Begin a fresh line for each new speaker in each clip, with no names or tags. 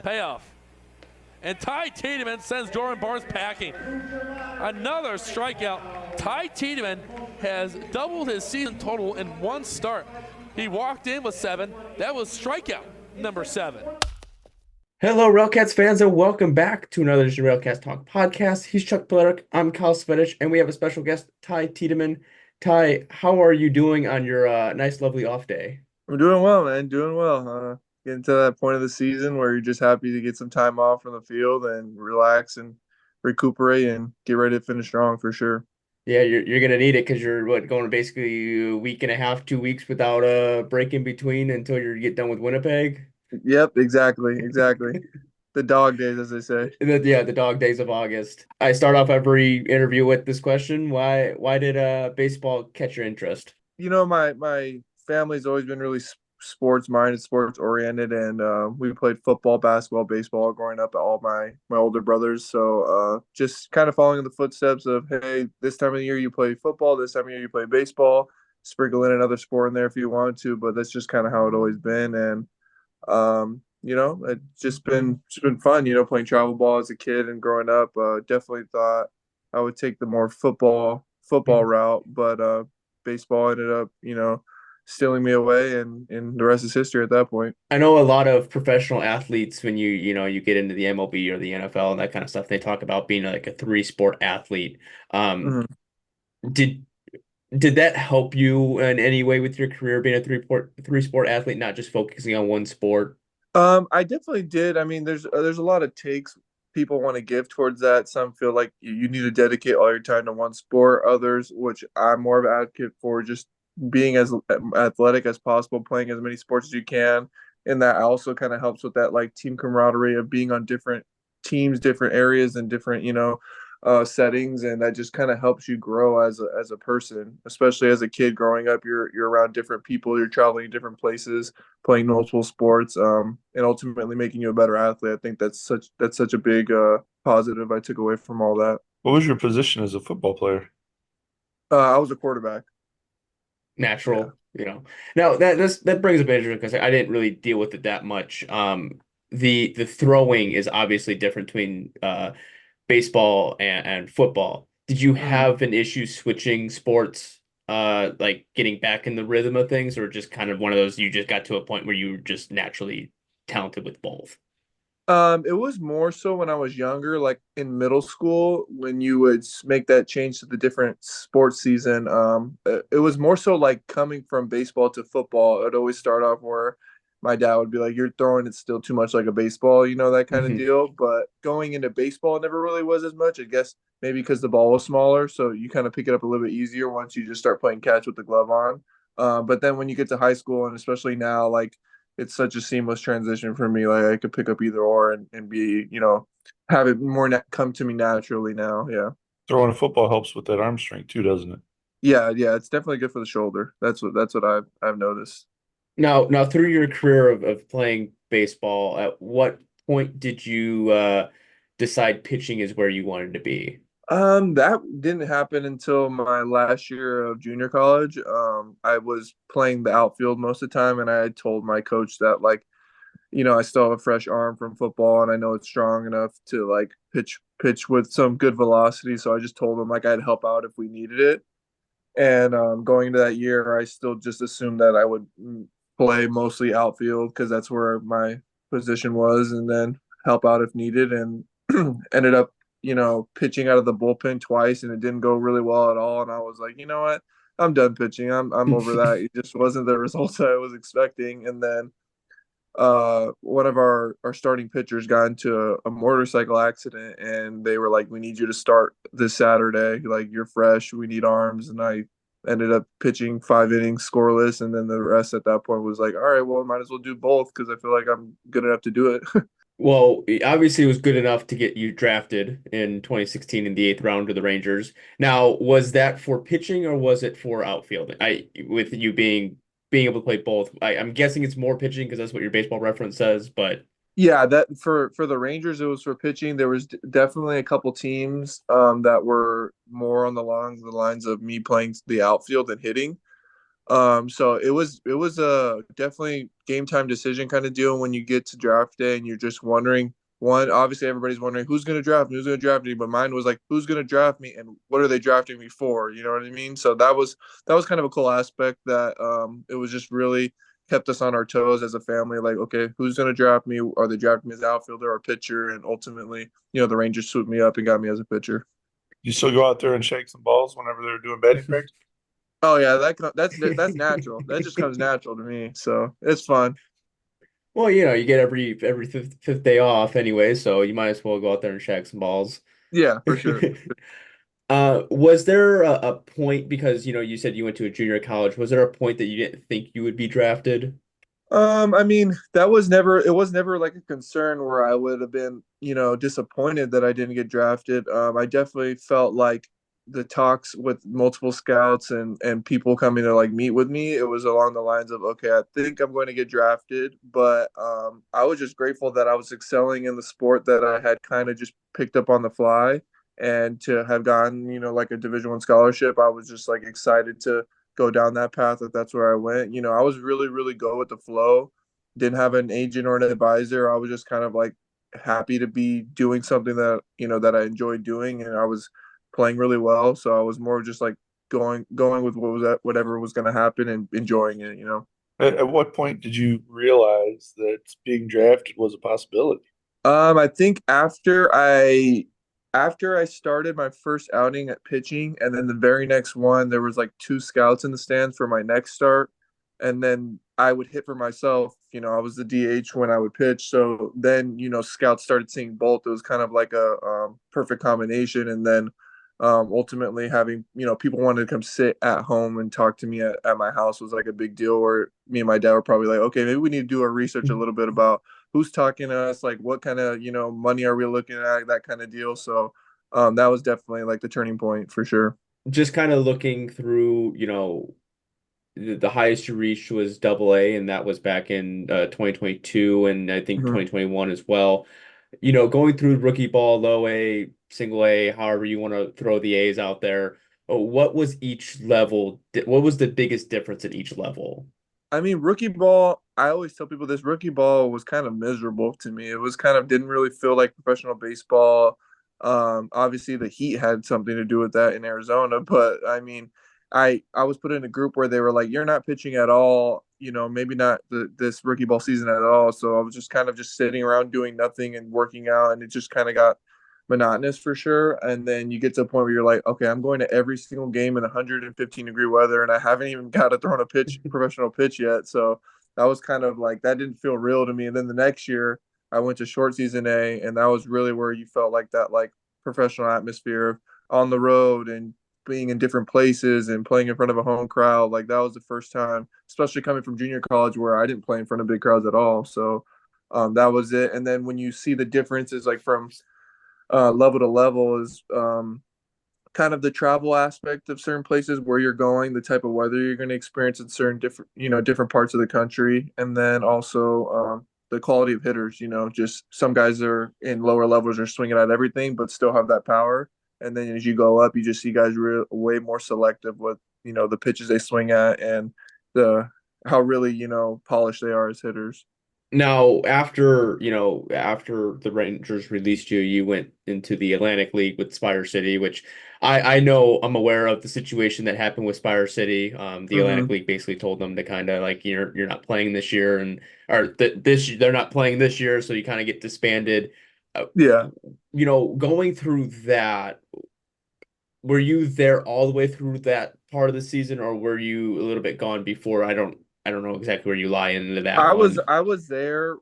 payoff. And Tiedeman sends Doran Barnes packing. Another strikeout. Tiedeman has doubled his season total in one start. He walked in with 7. That was strikeout number 7.
Hello, RailCats fans, and welcome back to another edition of RailCats Talk podcast. He's Chuck Polarek, I'm Kyle Svetich, and we have a special guest, Tiedeman. Ty, how are you doing on your nice, lovely off day?
I'm doing well, man. Doing well. Getting to that point of the season where you're just happy to get some time off from the field and relax and recuperate and get ready to finish strong for sure.
Yeah, you're gonna need it because you're going basically a week and a half, 2 weeks without a break in between until you get done with Winnipeg.
Yep, exactly. The dog days, as they say.
And then, yeah, the dog days of August. I start off every interview with this question: Why did baseball catch your interest?
My family's always been really sports minded, sports oriented, and we played football, basketball, baseball growing up. All my older brothers, so just kind of following in the footsteps of, hey, this time of the year you play football, this time of year you play baseball. Sprinkle in another sport in there if you want to, but that's just kind of how it always been. And it's just been fun, playing travel ball as a kid and growing up. Definitely thought I would take the more football route, but baseball ended up, stealing me away, and the rest is history at that point.
I know a lot of professional athletes when you get into the MLB or the NFL and that kind of stuff, they talk about being like a three sport athlete. Um,
Mhm.
did did that help you in any way with your career being a three sport athlete, not just focusing on one sport?
I definitely did. I mean, there's a lot of takes people want to give towards that. Some feel like you need to dedicate all your time to one sport. Others, which I'm more of an advocate for, just being as athletic as possible, playing as many sports as you can. And that also kind of helps with that like team camaraderie of being on different teams, different areas, and different settings, and that just kind of helps you grow as a person, especially as a kid growing up. You're around different people, you're traveling to different places, playing multiple sports, and ultimately making you a better athlete. I think that's such a big positive I took away from all that.
What was your position as a football player?
I was a quarterback. Yeah.
Natural. Now that brings up interesting because I didn't really deal with it that much. The throwing is obviously different between baseball and football. Did you
Mhm.
have an issue switching sports, like getting back in the rhythm of things, or just kind of one of those you just got to a point where you were just naturally talented with both?
It was more so when I was younger, like in middle school, when you would make that change to the different sports season. It was more so like coming from baseball to football. It'd always start off where my dad would be like, "You're throwing it still too much like a baseball," that kind of
Hmm.
deal. But going into baseball never really was as much. I guess maybe because the ball was smaller, so you kind of pick it up a little bit easier once you just start playing catch with the glove on. But then when you get to high school, and especially now, like it's such a seamless transition for me. Like I could pick up either or and be, have it more come to me naturally now. Yeah.
Throwing a football helps with that arm strength too, doesn't it?
Yeah. It's definitely good for the shoulder. That's what I've noticed.
Now through your career of playing baseball, at what point did you decide pitching is where you wanted to be?
That didn't happen until my last year of junior college. I was playing the outfield most of the time, and I had told my coach that like, I still have a fresh arm from football, and I know it's strong enough to like pitch with some good velocity. So I just told him like I'd help out if we needed it. And going into that year, I still just assumed that I would play mostly outfield because that's where my position was, and then help out if needed. And ended up, pitching out of the bullpen twice, and it didn't go really well at all. And I was like, you know what? I'm done pitching. I'm over that. It just wasn't the results I was expecting. And then one of our starting pitchers got into a motorcycle accident, and they were like, we need you to start this Saturday, like you're fresh, we need arms. And I ended up pitching 5 innings scoreless, and then the rest at that point was like, all right, well, I might as well do both because I feel like I'm good enough to do it.
Well, obviously it was good enough to get you drafted in 2016 in the eighth round to the Rangers. Now, was that for pitching or was it for outfielding? With you being able to play both, I'm guessing it's more pitching because that's what your baseball reference says, but
Yeah, that for the Rangers, it was for pitching. There was definitely a couple teams that were more on the lines of me playing the outfield and hitting. So it was a definitely game time decision kind of deal when you get to draft day and you're just wondering. One, obviously everybody's wondering who's going to draft me, who's going to draft me, but mine was like, who's going to draft me and what are they drafting me for? You know what I mean? So that was kind of a cool aspect that it was just really kept us on our toes as a family. Like, okay, who's going to draft me? Are they drafting me as outfielder or pitcher? And ultimately, the Rangers swooped me up and got me as a pitcher.
You still go out there and shake some balls whenever they're doing batting practice?
Oh yeah, that's natural. That just comes natural to me. So it's fun.
Well, you get every fifth day off anyway, so you might as well go out there and shag some balls.
Yeah, for sure.
Was there a point because you said you went to a junior college? Was there a point that you didn't think you would be drafted?
I mean, it was never like a concern where I would have been, disappointed that I didn't get drafted. I definitely felt like the talks with multiple scouts and people coming to like meet with me, it was along the lines of, okay, I think I'm going to get drafted, but I was just grateful that I was excelling in the sport that I had kind of just picked up on the fly, and to have gotten, like a Division I scholarship, I was just like excited to go down that path if that's where I went. I was really, really go with the flow. Didn't have an agent or an advisor. I was just kind of like happy to be doing something that I enjoyed doing, and I was playing really well. So I was more just like going with whatever was going to happen and enjoying it.
At what point did you realize that being drafted was a possibility?
I think after I started my first outing at pitching, and then the very next one, there was like two scouts in the stands for my next start, and then I would hit for myself. I was the DH when I would pitch, so then scouts started seeing both. It was kind of like a perfect combination, and then ultimately having people wanted to come sit at home and talk to me at my house was like a big deal. Where me and my dad were probably like, okay, maybe we need to do our research a little bit about who's talking to us, like what kind of money are we looking at, that kind of deal. So that was definitely like the turning point for sure.
Just kind of looking through, the highest you reached was double A, and that was back in 2022 and I think
Mhm.
2021 as well. Going through rookie ball, low A, single A, however you want to throw the A's out there, what was each level? What was the biggest difference at each level?
I mean, rookie ball, I always tell people this rookie ball was kind of miserable to me. It was kind of didn't really feel like professional baseball. Obviously the heat had something to do with that in Arizona, but I mean, I was put in a group where they were like, you're not pitching at all, maybe not this rookie ball season at all. So I was just kind of just sitting around doing nothing and working out, and it just kind of got monotonous for sure. And then you get to a point where you're like, okay, I'm going to every single game in 115-degree weather, and I haven't even got to throw a professional pitch yet. So that was kind of like that didn't feel real to me. And then the next year, I went to short season A, and that was really where you felt like that like professional atmosphere on the road and being in different places and playing in front of a home crowd. Like that was the first time, especially coming from junior college where I didn't play in front of big crowds at all. So that was it. And then when you see the differences, like from level to level, is kind of the travel aspect of certain places where you're going, the type of weather you're going to experience in certain different parts of the country, and then also the quality of hitters. Just some guys are in lower levels are swinging at everything, but still have that power. And then as you go up, you just see guys way more selective with the pitches they swing at and the how really polished they are as hitters.
Now, after the Rangers released you, you went into the Atlantic League with Spire City, which I know I'm aware of the situation that happened with Spire City. The Atlantic
Hmm.
League basically told them to kind of like you're not playing this year, and or this they're not playing this year, so you kind of get disbanded. Uh,
Yeah,
Going through that, were you there all the way through that part of the season, or were you a little bit gone before? I don't know exactly where you lie into that
I was
one.
I was there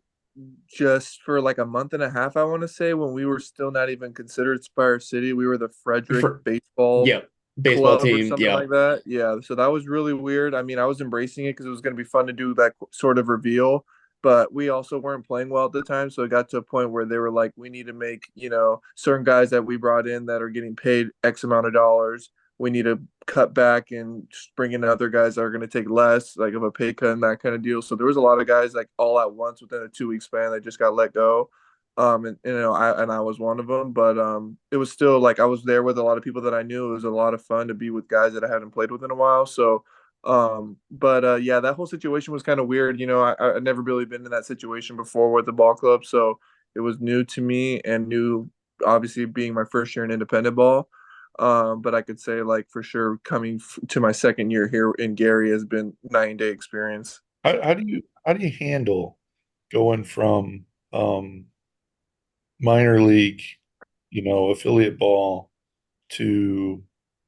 just for like a month and a half, I want to say, when we were still not even considered Spire City. We were the Frederick
For
Baseball
yeah, baseball
Club or
team.
something
Yeah.
like that. Yeah, so that was really weird. I mean, I was embracing it because it was going to be fun to do that sort of reveal, but we also weren't playing well at the time, so it got to a point where they were like, we need to make, certain guys that we brought in that are getting paid X amount of dollars. We need to cut back and just bring in other guys that are going to take less, like of a pay cut and that kind of deal. So there was a lot of guys like all at once within a 2 week span that just got let go. And I was one of them, but it was still like I was there with a lot of people that I knew. It was a lot of fun to be with guys that I hadn't played with in a while. So But yeah, that whole situation was kind of weird. I'd never really been in that situation before with the ball club, so it was new to me and new, obviously being my first year in independent ball. But I could say like for sure coming to my second year here in Gary has been 9 day experience.
How do you handle going from minor league, affiliate ball to,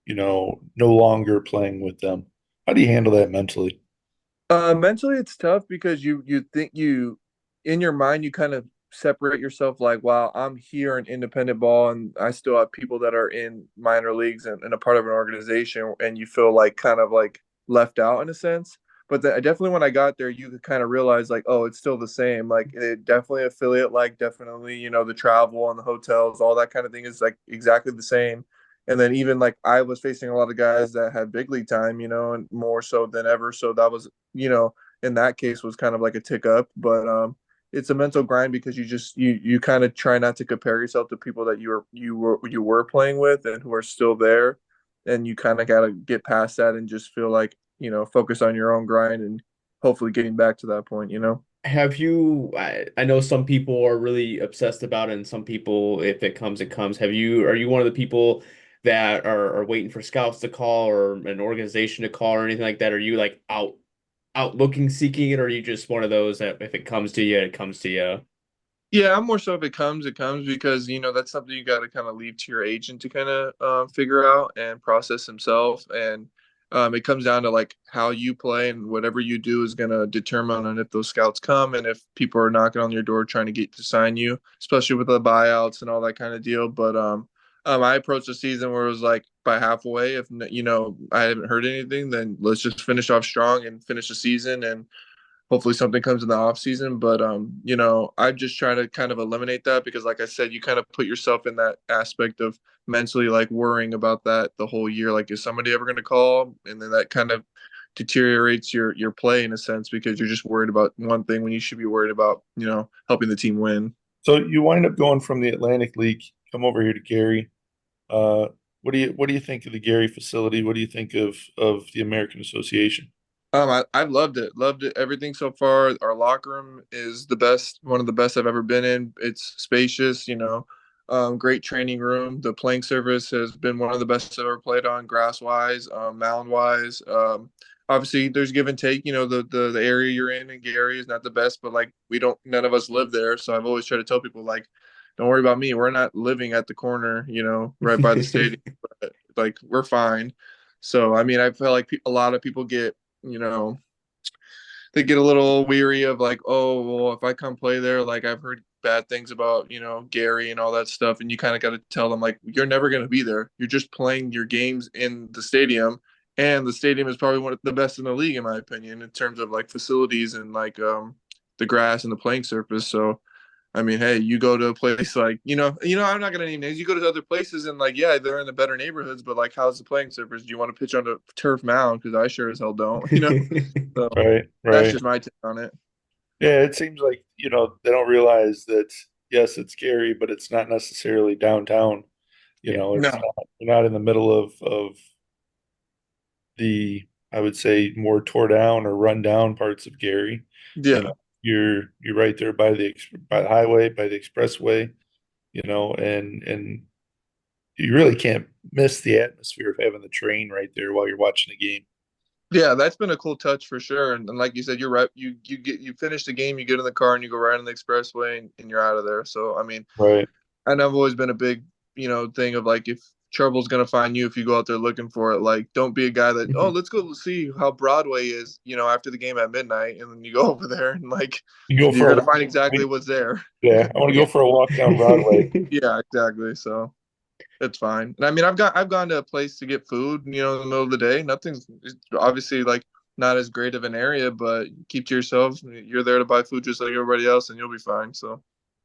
no longer playing with them? How do you handle that mentally?
Mentally, it's tough because you think in your mind you kind of separate yourself like, wow, I'm here in independent ball, and I still have people that are in minor leagues and a part of an organization, and you feel like kind of like left out in a sense. But definitely when I got there, you could kind of realize like, oh, it's still the same. Like it definitely affiliate, like definitely, the travel and the hotels, all that kind of thing is like exactly the same. And then even like I was facing a lot of guys that had big league time, and more so than ever. So that was, in that case was kind of like a tick up. But it's a mental grind because you kind of try not to compare yourself to people that you were playing with and who are still there. And you kind of got to get past that and just feel like, focus on your own grind and hopefully getting back to that point.
Have you, I know some people are really obsessed about it, and some people, if it comes, it comes. Are you one of the people that are waiting for scouts to call or an organization to call or anything like that? Are you like out looking, seeking it, or are you just one of those that if it comes to you, it comes to you?
Yeah, I'm more so if it comes because that's something you got to kind of leave to your agent to kind of figure out and process himself, and it comes down to like how you play and whatever you do is gonna determine on if those scouts come and if people are knocking on your door trying to get to sign you, especially with the buyouts and all that kind of deal. But I approached the season where it was like by halfway, if I haven't heard anything, then let's just finish off strong and finish the season and hopefully something comes in the off season. But I just try to kind of eliminate that because like I said, you kind of put yourself in that aspect of mentally like worrying about that the whole year. Like, is somebody ever going to call? And then that kind of deteriorates your play in a sense because you're just worried about one thing when you should be worried about, helping the team win.
So you wind up going from the Atlantic League, come over here to Gary. Uh, what do you think of the Gary facility? What do you think of the American Association?
I've loved it. Loved it. Everything so far. Our locker room is the best, one of the best I've ever been in. It's spacious, great training room. The playing surface has been one of the best I've ever played on, grass wise, mound wise. Obviously, there's give and take. The area you're in Gary is not the best, but like none of us live there. So I've always tried to tell people like, don't worry about me. We're not living at the corner, right by the stadium. But, like we're fine. So I mean, I feel like a lot of people you know, they get a little weary of like, oh, well, if I come play there, like I've heard bad things about, Gary and all that stuff. And you kind of got to tell them, like, you're never going to be there. You're just playing your games in the stadium. And the stadium is probably one of the best in the league, in my opinion, in terms of like facilities and like the grass and the playing surface. So, I mean, hey, you go to a place like, I'm not gonna name names. You go to other places and like, yeah, they're in the better neighborhoods, but like, how's the playing surface? Do you want to pitch on a turf mound? Because I sure as hell don't. So
Right,
that's
right.
just my take on it.
Yeah, it seems like, they don't realize that yes, it's scary, but it's not necessarily downtown.
Yeah.
It's
No,
not, you're not in the middle of the, I would say, more tore down or run down parts of Gary. You
yeah,
know, you're right there by the highway, by the expressway, and you really can't miss the atmosphere of having the train right there while you're watching the game.
yeah. That's been a cool touch for sure. And like you said, you're right. You finish the game, you get in the car, and you go right on the expressway, and you're out of there. So I mean,
Right.
and I've always been a big, thing of like if trouble's gonna find you if you go out there looking for it. Like, don't be a guy that, oh, let's go see how Broadway is, after the game at midnight, and then you go over there and like
You go
you're
for a
gonna
walk.
find exactly what's there.
Yeah, I want to go
Yeah.
for a walk down Broadway.
Yeah, exactly. So it's fine. And I mean, I've gone to a place to get food, in the middle of the day. Nothing's it's obviously like not as great of an area, but keep to yourself. You're there to buy food just like everybody else, and you'll be fine. So.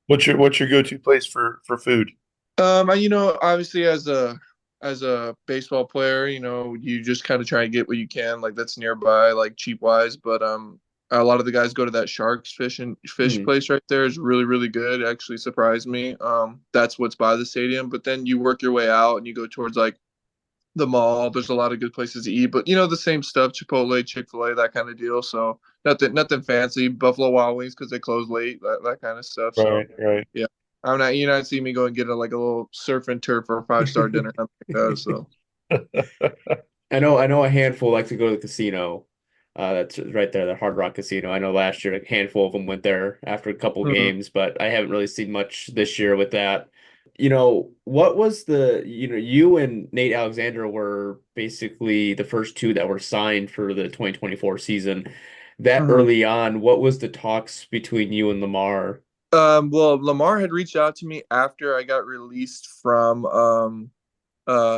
What's your go-to place for food?
Obviously as a baseball player, you just kind of try and get what you can, like that's nearby, like cheap wise. But a lot of the guys go to that Sharks fish
Mm.
place right there. Is really really good. It actually surprised me. That's what's by the stadium. But then you work your way out and you go towards like the mall. There's a lot of good places to eat, but the same stuff: Chipotle, Chick-fil-A, that kind of deal. So nothing fancy. Buffalo Wild Wings because they close late, that kind of stuff. So
Right, right.
yeah, I'm not. Not see me go and get like a little surf and turf or a 5-star dinner, nothing like that. So
I know a handful like to go to the casino. That's right there, the Hard Rock Casino. I know last year a handful of them went there after a couple
mhm.
games, but I haven't really seen much this year with that. What was you and Nate Alexander were basically the first two that were signed for the 2024 season. That
Mhm.
early on, what was the talks between you and Lamar?
Well, Lamar had reached out to me after I got released from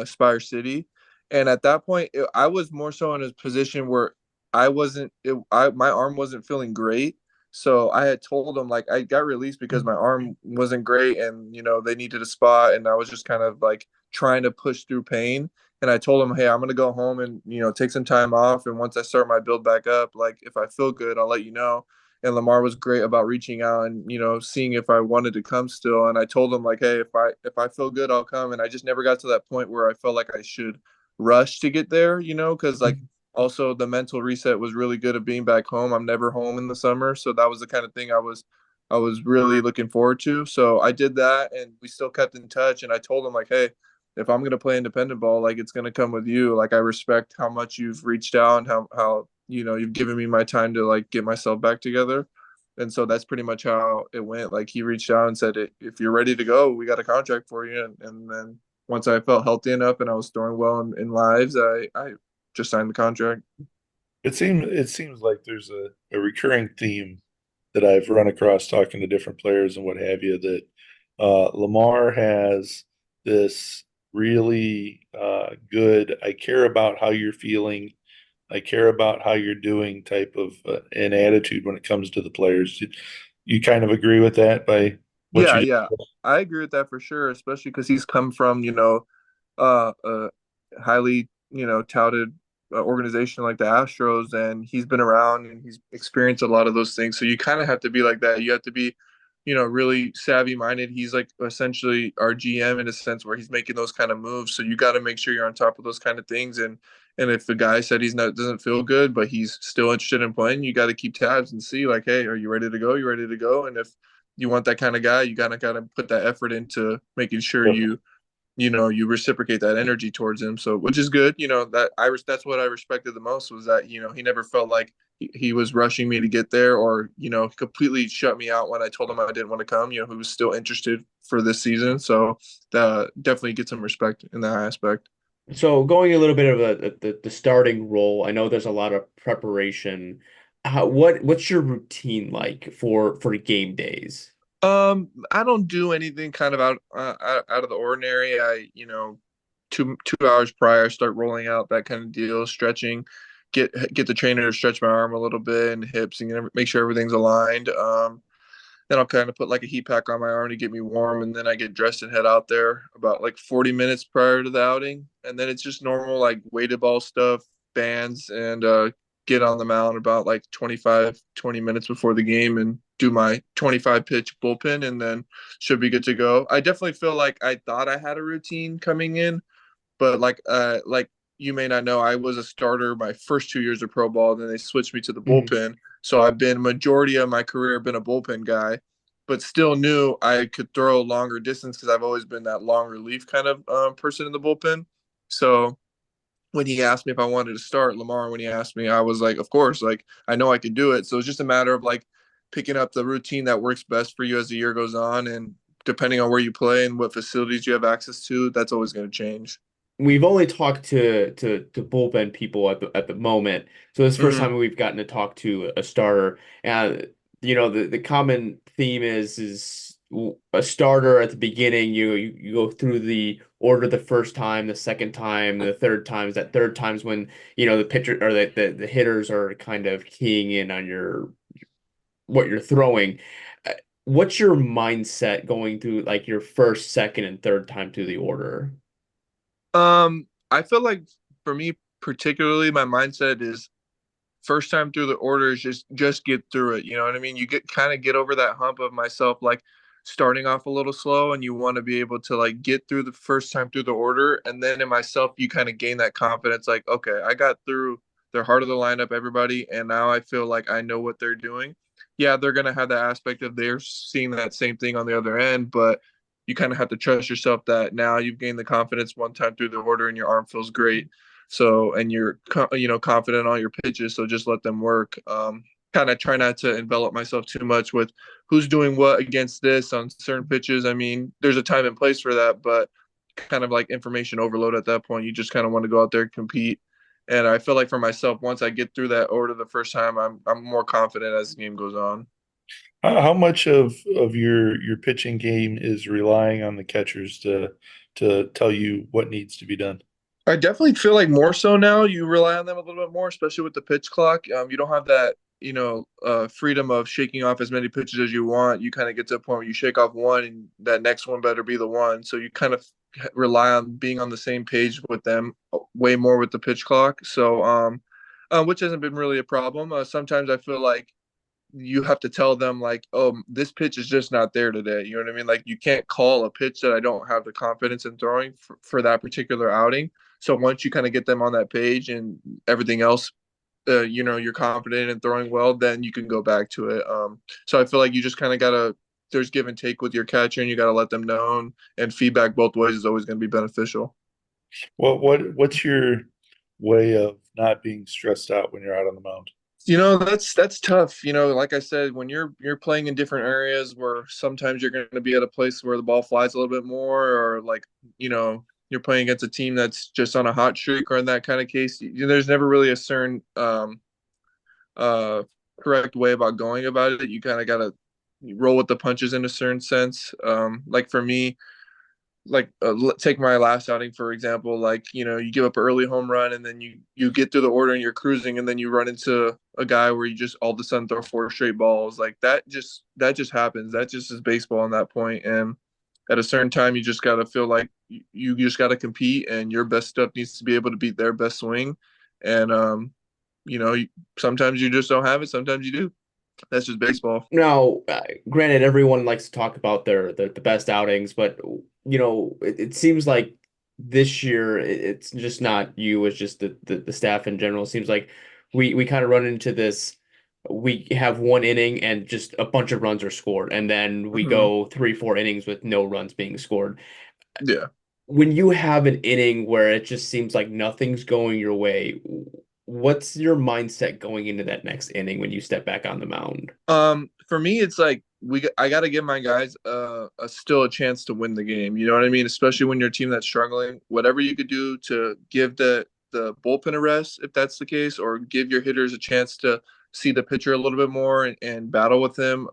Spire City, and at that point, I was more so in a position where I wasn't. My arm wasn't feeling great, so I had told him like I got released because my arm wasn't great, and they needed a spot, and I was just kind of like trying to push through pain. And I told him, hey, I'm gonna go home and take some time off, and once I start my build back up, like if I feel good, I'll let you know. And Lamar was great about reaching out and seeing if I wanted to come still. And I told him like, hey, if I feel good, I'll come. And I just never got to that point where I felt like I should rush to get there, because like also the mental reset was really good of being back home. I'm never home in the summer, so that was the kind of thing I was really looking forward to. So I did that, and we still kept in touch. And I told him like, hey, if I'm gonna play independent ball, like it's gonna come with you. Like I respect how much you've reached out and how you've given me my time to like get myself back together. And so that's pretty much how it went. Like he reached out and said, if you're ready to go, we got a contract for you. And then once I felt healthy enough and I was throwing well in lives, I just signed the contract.
It seems like there's a recurring theme that I've run across talking to different players and what have you, that Lamar has this really good, I care about how you're feeling, I care about how you're doing type of an attitude when it comes to the players. You kind of agree with that by what
Yeah,
you
yeah. I agree with that for sure, especially because he's come from, a highly, touted organization like the Astros, and he's been around and he's experienced a lot of those things. So you kind of have to be like that. You have to be, really savvy minded. He's like essentially our GM in a sense where he's making those kind of moves. So you got to make sure you're on top of those kind of things. And if the guy said he's not doesn't feel good, but he's still interested in playing, you got to keep tabs and see like, hey, are you ready to go? You ready to go? And if you want that kind of guy, you gotta put that effort into making sure you reciprocate that energy towards him. So which is good. That's what I respected the most was that he never felt like he was rushing me to get there or completely shut me out when I told him I didn't want to come. He was still interested for this season. So definitely get some respect in that aspect.
So going a little bit of the starting role, I know there's a lot of preparation. What's your routine like for game days?
I don't do anything kind of out of the ordinary. I 2 hours prior start rolling out that kind of deal, stretching, get the trainer to stretch my arm a little bit and hips and make sure everything's aligned. Then I'll kind of put like a heat pack on my arm to get me warm, and then I get dressed and head out there about like 40 minutes prior to the outing, and then it's just normal like weighted ball stuff, bands, and get on the mound about like 20 minutes before the game and do my 25 pitch bullpen, and then should be good to go. I definitely feel like I thought I had a routine coming in, but like you may not know, I was a starter my first 2 years of pro ball. Then they switched me to the
Mhm.
bullpen, so I've been majority of my career been a bullpen guy, but still knew I could throw longer distance because I've always been that long relief kind of person in the bullpen. So when he asked me if I wanted to start, Lamar, when he asked me, I was like, of course, like I know I can do it. So it's just a matter of like picking up the routine that works best for you as the year goes on, and depending on where you play and what facilities you have access to, that's always going to change.
We've only talked to bullpen people at the moment, so this is the first
Mm-hmm.
time we've gotten to talk to a starter. And the common theme is a starter at the beginning. You go through the order the first time, the second time, the third time. That third time's when the pitcher or the hitters are kind of keying in on what you're throwing. Uh, What's your mindset going through like your first, second, and third time through the order?
I feel like for me particularly, my mindset is first time through the order is just get through it. You know what I mean? You get over that hump of myself. Like starting off a little slow, and you want to be able to like get through the first time through the order. And then in myself, you kind of gain that confidence, like, okay, I got through their heart of the lineup, everybody, and now I feel like I know what they're doing. Yeah, they're gonna have that aspect of they're seeing that same thing on the other end, but you kind of have to trust yourself that now you've gained the confidence one time through the order and your arm feels great. So, and you're, confident on your pitches. So just let them work. Kind of try not to envelop myself too much with who's doing what against this on certain pitches. I mean, there's a time and place for that, but kind of like information overload at that point. You just kind of want to go out there and compete. And I feel like for myself, once I get through that order the first time, I'm more confident as the game goes on.
How much of your pitching game is relying on the catchers to tell you what needs to be done?
I definitely feel like more so now. You rely on them a little bit more, especially with the pitch clock. You don't have that, freedom of shaking off as many pitches as you want. You kind of get to a point where you shake off one, and that next one better be the one. So you kind of rely on being on the same page with them way more with the pitch clock. So, which hasn't been really a problem. Sometimes I feel like you have to tell them like, oh, this pitch is just not there today. You know what I mean? Like you can't call a pitch that I don't have the confidence in throwing for that particular outing. So once you kind of get them on that page and everything else, you're confident in throwing well, then you can go back to it. So I feel like you just kind of gotta there's give and take with your catcher, and you gotta let them know, and feedback both ways is always going to be beneficial.
What's your way of not being stressed out when you're out on the mound?
That's tough. Like I said, when you're playing in different areas where sometimes you're going to be at a place where the ball flies a little bit more, or like you're playing against a team that's just on a hot streak, or in that kind of case, there's never really a certain uh correct way about going about it. You kind of got to roll with the punches in a certain sense. Like for me, like take my last outing for example, like you give up an early home run, and then you get through the order and you're cruising, and then you run into a guy where you just all of a sudden throw four straight balls. Like that just happens. That just is baseball on that point. And at a certain time, you just got to feel like you just got to compete, and your best stuff needs to be able to beat their best swing. And you know sometimes you just don't have it, sometimes you do. That's just baseball.
Now, granted, everyone likes to talk about the best outings, but it seems like this year it's just not you, it's just the staff in general. It seems like we kind of run into this. We have one inning and just a bunch of runs are scored, and then we
Mhm.
go 3, 4 innings with no runs being scored.
Yeah.
When you have an inning where it just seems like nothing's going your way, what's your mindset going into that next inning when you step back on the mound?
For me, it's like I got to give my guys still a chance to win the game. You know what I mean? Especially when you're a team that's struggling. Whatever you could do to give the bullpen a rest, if that's the case, or give your hitters a chance to see the pitcher a little bit more and battle with them.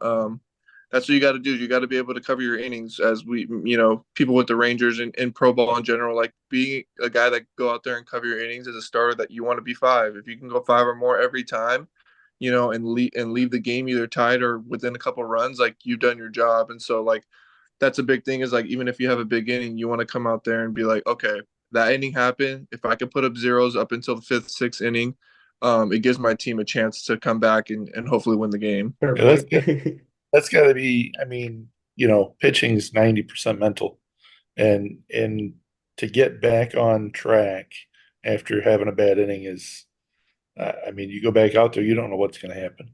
That's what you got to do. You got to be able to cover your innings, as people with the Rangers and pro ball in general, like being a guy that go out there and cover your innings as a starter, that you want to be five. If you can go five or more every time, and leave the game either tied or within a couple runs, like you've done your job. And so like that's a big thing, is like even if you have a big inning, you want to come out there and be like, okay, that inning happened. If I can put up zeros up until the fifth, sixth inning, it gives my team a chance to come back and hopefully win the game.
Fair
Yeah,
point.
that's got to be. I mean, pitching is 90% mental, and to get back on track after having a bad inning is, I mean, you go back out there, you don't know what's going to happen.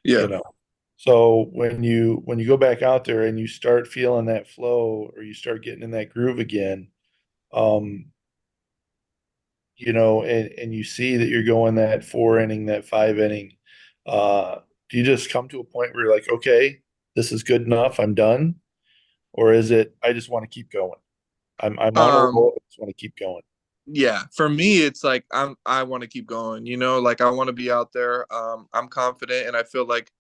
you
Yeah.
know. So when you go back out there and you start feeling that flow, or you start getting in that groove again, um, and you see that you're going that 4 inning, that 5 inning, do you just come to a point where you're like, okay, this is good enough, I'm done? Or is it, I just want to keep going? I'm on a
Um,
roll, I just want to keep going.
yeah, for me, it's like I want to keep going, like I want to be out there. I'm confident, and I feel like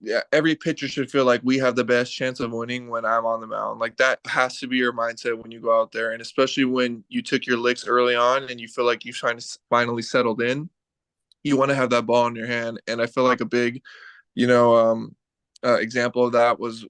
yeah, every pitcher should feel like we have the best chance of winning when I'm on the mound. Like that has to be your mindset when you go out there, and especially when you took your licks early on and you feel like you finally settled in. You want to have that ball in your hand, and I feel like a big, you know, example of that was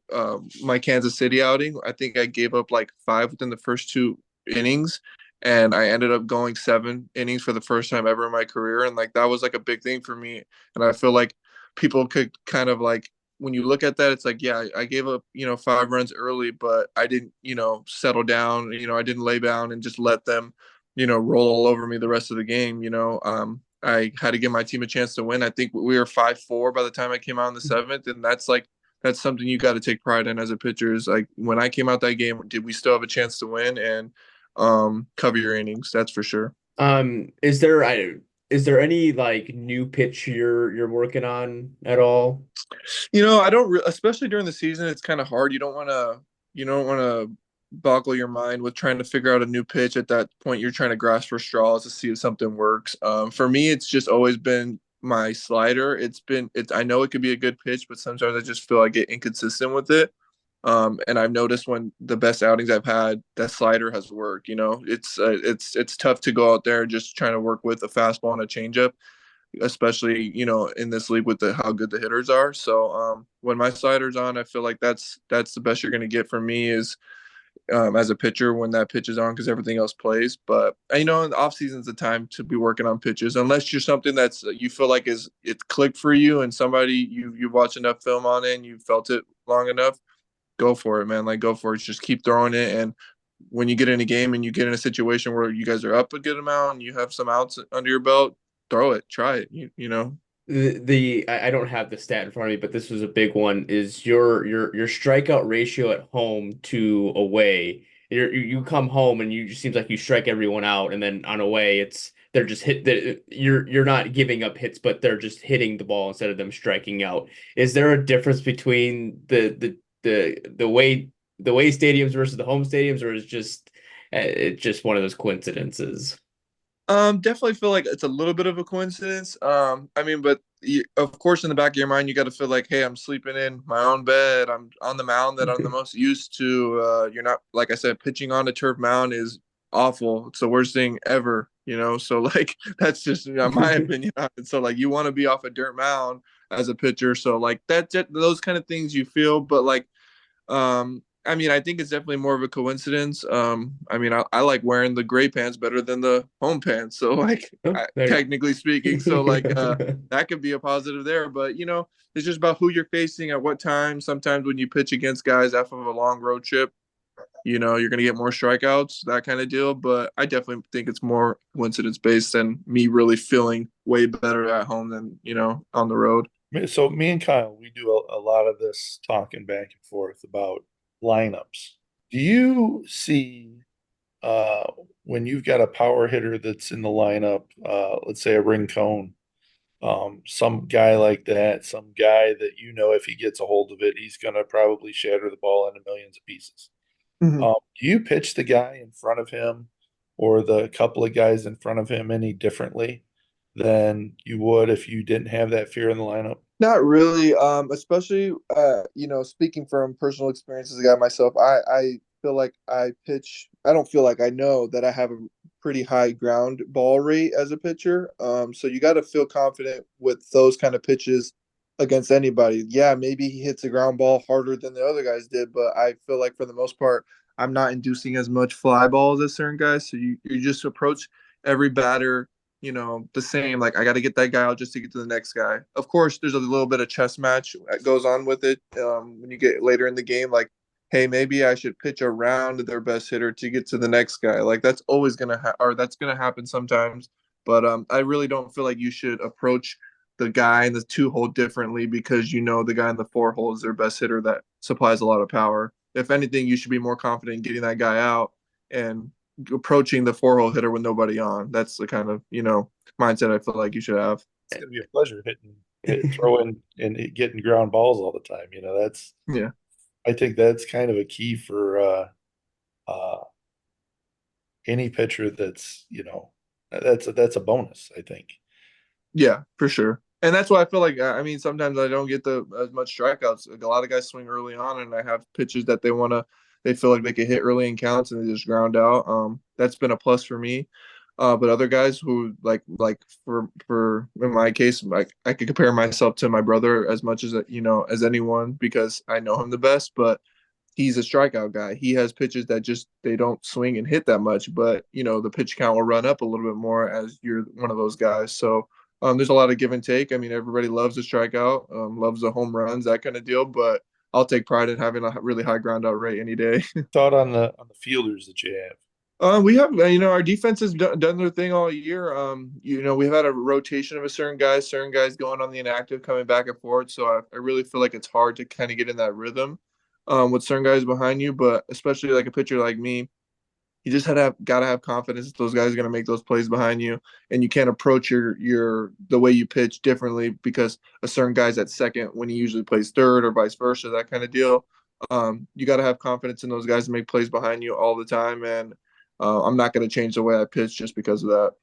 my Kansas City outing. I think I gave up like five within the first two innings, and I ended up going 7 innings for the first time ever in my career. And like that was like a big thing for me. And I feel like people could kind of like when you look at that, it's like, yeah, I gave up, 5 runs early, but I didn't, settle down. I didn't lay down and just let them, roll all over me the rest of the game. I had to give my team a chance to win. I think we were 5-4 by the time I came out in the seventh, and that's something you got to take pride in as a pitcher. Is like when I came out that game, did we still have a chance to win and cover your innings? That's for sure.
Is there any like new pitch you're working on at all?
I don't, especially during the season, it's kind of hard. You don't want to boggle your mind with trying to figure out a new pitch. At that point, you're trying to grasp for straws to see if something works. For me, it's just always been my slider. I know it could be a good pitch, but sometimes I just feel I get inconsistent with it. And I've noticed when the best outings I've had, that slider has worked. It's tough to go out there just trying to work with a fastball and a changeup, especially in this league with how good the hitters are. So when my slider's on, I feel like that's the best you're going to get from me is as a pitcher when that pitch is on, because everything else plays. But in the off season's the time to be working on pitches, unless you're something that's you feel like it's clicked for you and somebody you've watched enough film on it and you felt it long enough. Go for it, man. Like, go for it. Just keep throwing it. And when you get in a game and you get in a situation where you guys are up a good amount and you have some outs under your belt, throw it, try it. You know.
I don't have the stat in front of me, but this was a big one. Is your strikeout ratio at home to away? You come home and you just seems like you strike everyone out, and then on away they're just you're not giving up hits, but they're just hitting the ball instead of them striking out. Is there a difference between the way stadiums versus the home stadiums, or is it's just one of those coincidences?
Definitely feel like it's a little bit of a coincidence. But of course, in the back of your mind, you got to feel like, hey, I'm sleeping in my own bed. I'm on the mound that I'm the most used to. You're not, like I said, pitching on a turf mound is awful. It's the worst thing ever. So like that's just my opinion on it. So like you want to be off a dirt mound as a pitcher. So like those kind of things you feel, but like I think it's definitely more of a coincidence. I like wearing the gray pants better than the home pants. So like technically speaking, so like that could be a positive there. But it's just about who you're facing at what time. Sometimes when you pitch against guys after a long road trip, you're gonna get more strikeouts, that kind of deal. But I definitely think it's more coincidence based than me really feeling way better at home than on the road.
So me and Kyle, we do a lot of this talking back and forth about lineups. Do you see uh, when you've got a power hitter that's in the lineup, let's say a Rincon, some guy like that, some guy that if he gets a hold of it, he's going to probably shatter the ball into millions of pieces.
Mm-hmm.
Do you pitch the guy in front of him or the couple of guys in front of him any differently than you would if you didn't have that fear in the lineup?
Not really. Especially speaking from personal experience as a guy myself, I feel like I don't feel like I know that I have a pretty high ground ball rate as a pitcher. So you got to feel confident with those kind of pitches against anybody. Yeah, maybe he hits a ground ball harder than the other guys did, but I feel like for the most part, I'm not inducing as much fly balls as certain guys. So you just approach every batter the same. Like, I got to get that guy out just to get to the next guy. Of course, there's a little bit of chess match that goes on with it when you get later in the game. Like, hey, maybe I should pitch around their best hitter to get to the next guy. Like, that's always or that's gonna happen sometimes. But I really don't feel like you should approach the guy in the 2 hole differently because the guy in the 4 hole is their best hitter that supplies a lot of power. If anything, you should be more confident in getting that guy out and approaching the 4 hole hitter with nobody on. That's the kind of mindset I feel like you should have.
It's gonna be a pleasure throwing and getting ground balls all the time. That's
Yeah.
I think that's kind of a key for any pitcher that's a bonus, I think.
Yeah, for sure. And that's why I feel like sometimes I don't get as much strikeouts. Like, a lot of guys swing early on, and I have pitches that they feel like they can hit early in counts and they just ground out. That's been a plus for me. But other guys who like for in my case, like I could compare myself to my brother as much as as anyone because I know him the best. But he's a strikeout guy. He has pitches that just they don't swing and hit that much, but the pitch count will run up a little bit more as you're one of those guys. So There's a lot of give and take. I mean, everybody loves a strikeout, loves the home runs, that kind of deal. But I'll take pride in having a really high ground out rate any day.
Thought on the fielders that you have.
We have, our defense has done their thing all year. We've had a rotation of a certain guys going on the inactive, coming back and forth. So I really feel like it's hard to kind of get in that rhythm, with certain guys behind you. But especially like a pitcher like me, you just gotta have confidence that those guys are gonna make those plays behind you, and you can't approach the way you pitch differently because a certain guy's at second when he usually plays third, or vice versa, that kind of deal. You gotta have confidence in those guys to make plays behind you all the time, and I'm not gonna change the way I pitch just because of that.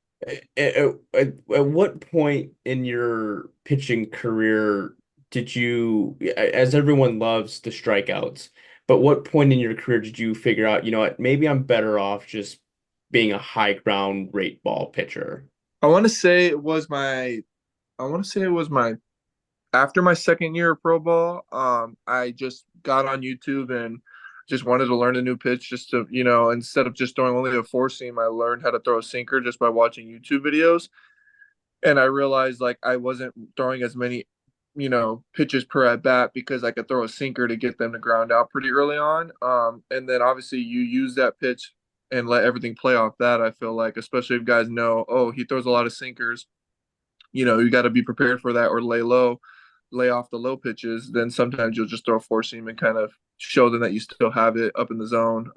At what point in your pitching career did you, as everyone loves the strikeouts, but what point in your career did you figure out, you know what, maybe I'm better off just being a high ground rate ball pitcher?
I want to say it was my, I want to say it was my after my second year of pro ball. I just got on YouTube and just wanted to learn a new pitch, just to, instead of just throwing only a four seam, I learned how to throw a sinker just by watching YouTube videos. And I realized like I wasn't throwing as many, pitches per at bat because I could throw a sinker to get them to ground out pretty early on. And then obviously you use that pitch and let everything play off that. I feel like, especially if guys know, oh, he throws a lot of sinkers, you got to be prepared for that, or lay low, lay off the low pitches. Then sometimes you'll just throw a four seam and kind of show them that you still have it up in the zone.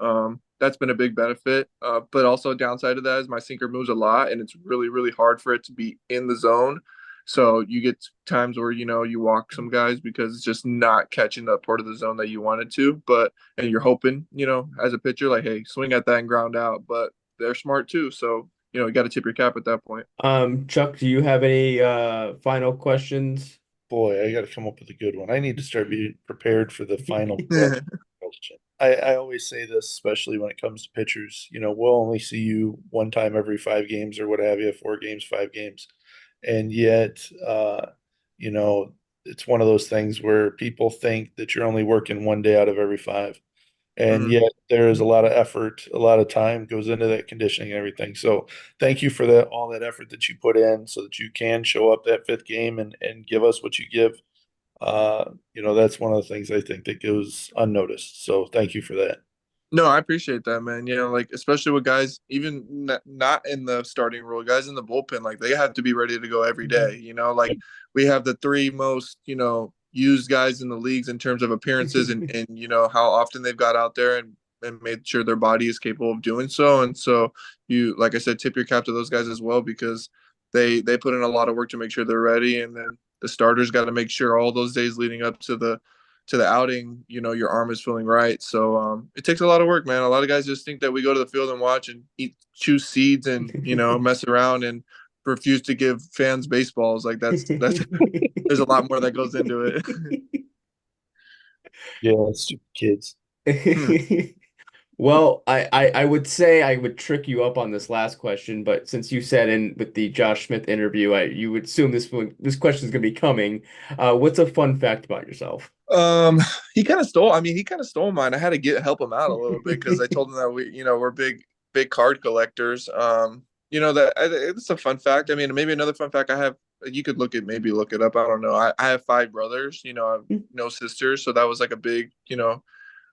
That's been a big benefit. But also downside of that is my sinker moves a lot, and it's really, really hard for it to be in the zone. So you get times where, you walk some guys because it's just not catching that part of the zone that you wanted to. And you're hoping, as a pitcher, like, hey, swing at that and ground out. But they're smart too. So, you got to tip your cap at that point.
Chuck, do you have any final questions?
Boy, I got to come up with a good one. I need to start being prepared for the final question. I always say this, especially when it comes to pitchers. We'll only see you one time every 5 games or what have you, 4 games, 5 games. And yet, it's one of those things where people think that you're only working one day out of every 5. And yet there is a lot of effort, a lot of time goes into that conditioning and everything. So thank you for that, all that effort that you put in so that you can show up that 5th game and give us what you give. That's one of the things I think that goes unnoticed. So thank you for that.
No, I appreciate that, man. Like especially with guys, even not in the starting role, guys in the bullpen, like they have to be ready to go every day. Like we have the three most, used guys in the leagues in terms of appearances and how often they've got out there and made sure their body is capable of doing so. And so you, like I said, tip your cap to those guys as well, because they put in a lot of work to make sure they're ready. And then the starters got to make sure all those days leading up to the outing, your arm is feeling right. So it takes a lot of work, man. A lot of guys just think that we go to the field and watch and choose seeds and mess around and refuse to give fans baseballs. Like that's there's a lot more that goes into it.
Yeah, stupid kids.
Well, I would say I would trick you up on this last question, but since you said in with the Josh Smith interview, you would assume this question is going to be coming. What's a fun fact about yourself?
He kind of stole. I mean, he kind of stole mine. I had to help him out a little bit because I told him that we're big card collectors. It's a fun fact. I mean, maybe another fun fact I have. You could maybe look it up. I don't know. I have 5 brothers. I have no sisters, so that was like a big,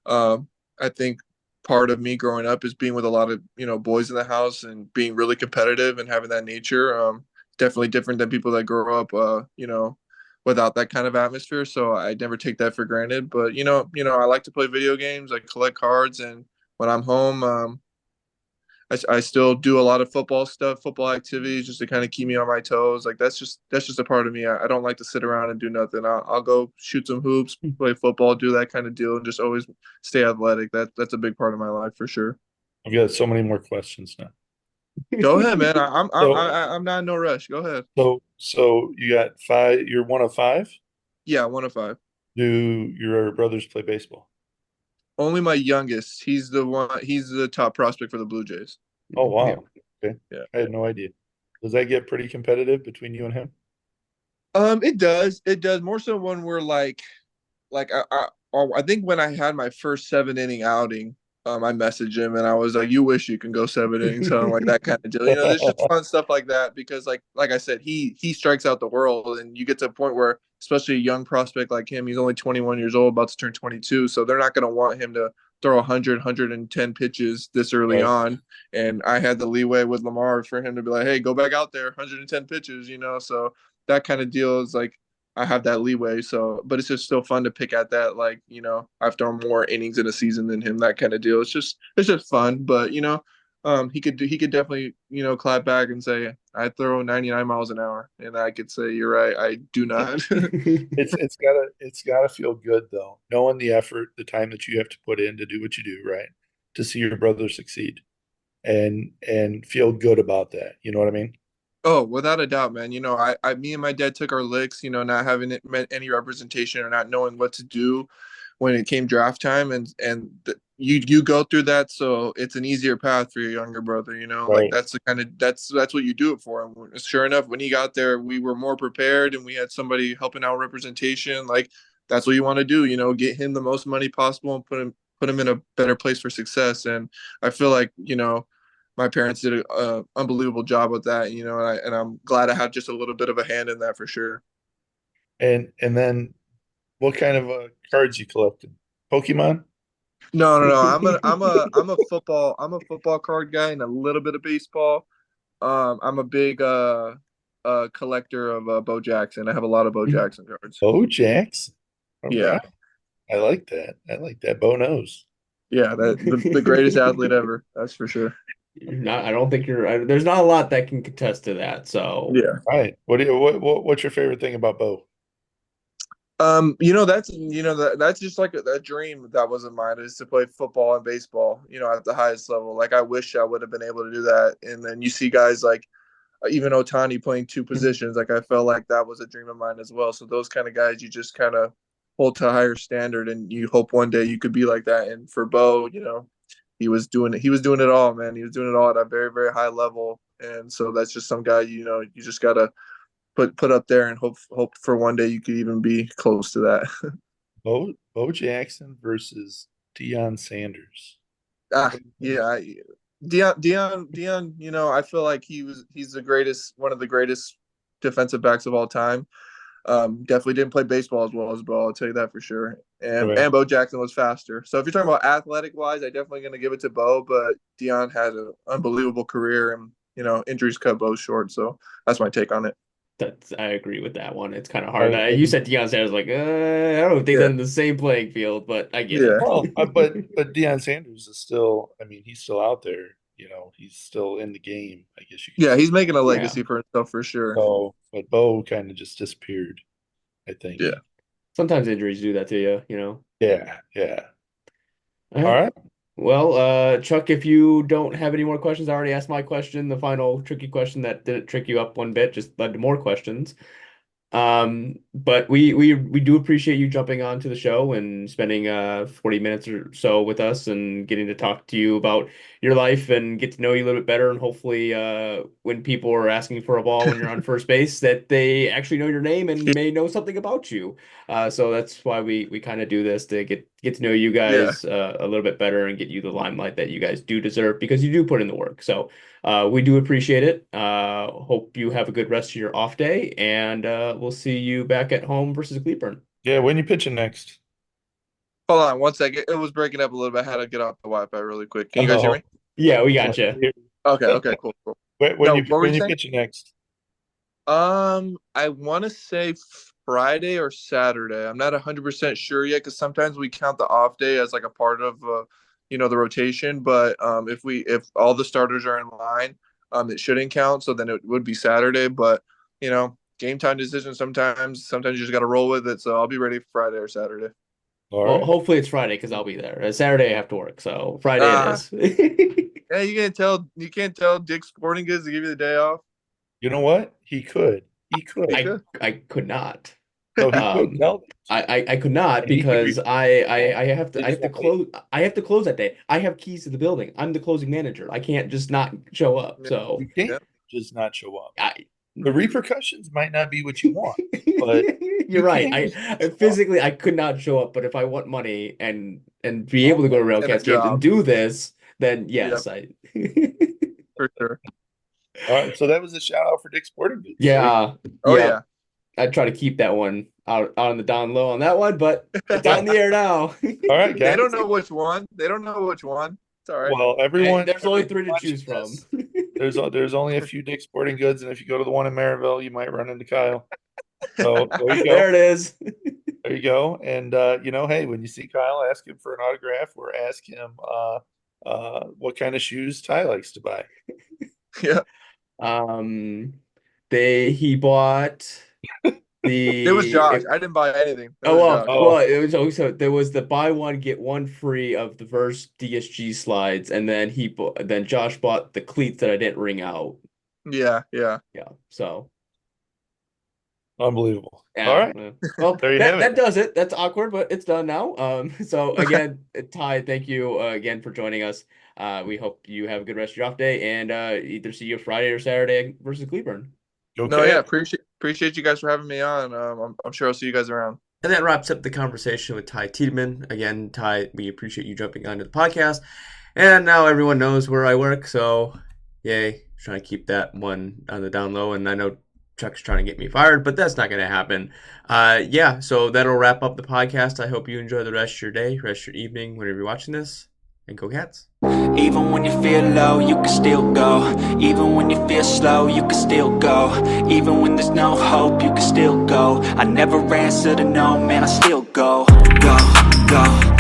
I think part of me growing up is being with a lot of boys in the house and being really competitive and having that nature. Definitely different than people that grow up, without that kind of atmosphere. So I never take that for granted. But I like to play video games. I collect cards, and when I'm home, I still do a lot of football stuff, football activities, just to kind of keep me on my toes. Like that's just a part of me. I don't like to sit around and do nothing. I'll go shoot some hoops, play football, do that kind of deal, and just always stay athletic. That's a big part of my life for sure.
I've got so many more questions now.
Go ahead, man.
So,
I'm not in no rush. Go ahead.
so you got 5. You're one of 5.
Yeah, 1 of 5.
Do your brothers play baseball?
Only my youngest. He's the one. He's the top prospect for the Blue Jays.
Oh wow. Okay.
Yeah.
I had no idea. Does that get pretty competitive between you and him?
It does. It does more so when we're like I think when I had my first 7 inning outing, I messaged him and I was like, "You wish you can go 7 innings, something like that kind of deal." You know, there's just fun stuff like that because, like I said, he strikes out the world, and you get to a point where, especially a young prospect like him, he's only 21 years old, about to turn 22, so they're not going to want him to throw 110 pitches this early
Right.
on. And I had the leeway with Lamar for him to be like, "Hey, go back out there, 110 pitches," you know. So that kind of deal is like I have that leeway. So, but it's just still fun to pick at that. Like, you know, I've thrown more innings in a season than him, that kind of deal. It's just fun. But, you know, he could definitely, you know, clap back and say, I throw 99 miles an hour. And I could say, you're right. I do not.
It's gotta feel good though, knowing the effort, the time that you have to put in to do what you do, right? To see your brother succeed and feel good about that. You know what I mean?
Oh, without a doubt, man. You know, me and my dad took our licks, you know, not having it meant any representation or not knowing what to do when it came draft time, you go through that, so it's an easier path for your younger brother. You know, like
Right.
that's the kind of that's what you do it for him. Sure enough, when he got there, we were more prepared and we had somebody helping out representation. Like that's what you want to do. You know, get him the most money possible and put him in a better place for success. And I feel like, you know, my parents did a unbelievable job with that, you know, and I'm glad I had just a little bit of a hand in that for sure.
And then what kind of cards you collected? Pokemon?
No, no, no. I'm a football card guy and a little bit of baseball. I'm a big collector of Bo Jackson. I have a lot of Bo Jackson cards.
Bo Jackson. All
Yeah,
right. I like that. I like that. Bo knows.
yeah. The greatest athlete ever. That's for sure.
Not, I don't think there's not a lot that can contest to that. So
Yeah.
All right. What's your favorite thing about Bo?
You know, that's just like a dream that was in mine, is to play football and baseball, you know, at the highest level. Like I wish I would have been able to do that. And then you see guys like even Otani playing two positions. Like I felt like that was a dream of mine as well. So those kind of guys, you just kind of hold to a higher standard, and you hope one day you could be like that. And for Bo, you know, he was doing it. He was doing it all, man. He was doing it all at a very, very high level. And so that's just some guy, you know, you just gotta put up there and hope for one day you could even be close to that.
Bo Jackson versus Deion Sanders.
Yeah. Dion. You know, I feel like he's the greatest, one of the greatest defensive backs of all time. Definitely didn't play baseball as well as Bo. I'll tell you that for sure.
Okay.
And Bo Jackson was faster. So if you're talking about athletic wise, I definitely gonna give it to Bo. But Dion had an unbelievable career, and you know injuries cut Bo short. So that's my take on it.
I agree with that one. It's kind of hard.
I,
You said Deion Sanders, like, I don't think they're
Yeah,
in the same playing field, but I get
yeah,
well,
it.
but Deion Sanders is still. I mean, he's still out there. You know, he's still in the game. I guess you could
yeah.
say.
He's making a
Yeah.
legacy for himself for sure.
So, but Bo kind of just disappeared. I think.
Yeah.
Sometimes injuries do that to you, you know.
Yeah. Yeah.
All
All
right.
right.
Well, Chuck, if you don't have any more questions, I already asked my question, the final tricky question that didn't trick you up one bit, just led to more questions. But we do appreciate you jumping on to the show and spending 40 minutes or so with us and getting to talk to you about your life and get to know you a little bit better. And hopefully when people are asking for a ball when you're on first base, that they actually know your name and may know something about you. So that's why we kind of do this, to get to know you
Yeah.
guys a little bit better and get you the limelight that you guys do deserve, because you do put in the work. So we do appreciate it. Hope you have a good rest of your off day, and we'll see you back at home versus Cleburne.
Yeah. When you pitching next?
Hold on one second. It was breaking up a little bit. I had to get off the Wi-Fi really quick. Can you guys hear
Oh,
me?
Yeah, we got you.
Okay. Okay. Cool. Cool.
when
No,
you
what were you
when you
saying?
pitching next?
I want to say Friday or Saturday. I'm not 100% sure yet because sometimes we count the off day as like a part of, you know, the rotation. But if all the starters are in line, it shouldn't count. So then it would be Saturday. But you know, game time decision. Sometimes you just got to roll with it. So I'll be ready for Friday or Saturday.
All
Well,
right.
hopefully it's Friday because I'll be there. Saturday I have to work, so Friday it
Ah,
is.
yeah, you can't tell Dick Sporting Goods to give you the day off.
You know what? He could. He
He
could.
I
could.
I could not.
No, he could
Um,
tell them.
I could not
And he could
because I have
they
to
just won't pay.
I have to close that day. I have keys to the building. I'm the closing manager. I can't just not show up.
Yeah.
So
You can't
Yeah.
just not show up.
I
The repercussions might not be what you want, but
You're right. I physically I could not show up, but if I want money and be able to go to
And a
RailCats games and
job.
do this, then yes,
For sure.
all right. So that was a shout out for Dick's Sporting Goods.
yeah.
Oh yeah.
I'd try to keep that one out on the down low on that one, but it's out in the air now.
All right, guys.
They don't know which one. It's all right.
Well, everyone.
There's only 3 to choose from.
There's only a few Dick's Sporting Goods, and if you go to the one in Maryville, you might run into Kyle. So there you go.
There it is.
There you go. And hey, when you see Kyle, ask him for an autograph or ask him what kind of shoes Ty likes to buy.
Yeah.
He bought the.
It was Josh. I didn't buy anything. It was Josh.
Well, it was also there was the buy one get one free of the Verse DSG slides, and then then Josh bought the cleats that I didn't ring out.
Yeah.
So
Unbelievable.
yeah.
All right.
Well,
There you have it.
that does it. That's awkward, but it's done now. So again, Ty, thank you again for joining us. We hope you have a good rest of your off day, and either see you Friday or Saturday versus Cleburne.
Okay.
No, yeah. Appreciate you guys for having me on. I'm sure I'll see you guys around.
And that wraps up the conversation with Ty Tiedeman. Again, Ty, we appreciate you jumping onto the podcast. And now everyone knows where I work, so yay. Trying to keep that one on the down low. And I know Chuck's trying to get me fired, but that's not going to happen. So that'll wrap up the podcast. I hope you enjoy the rest of your day, rest of your evening, whenever you're watching this. And go Cats.
Even when you feel low, you can still go. Even when you feel slow, you can still go. Even when there's no hope, you can still go. I never answer to no, man, I still go. Go, go.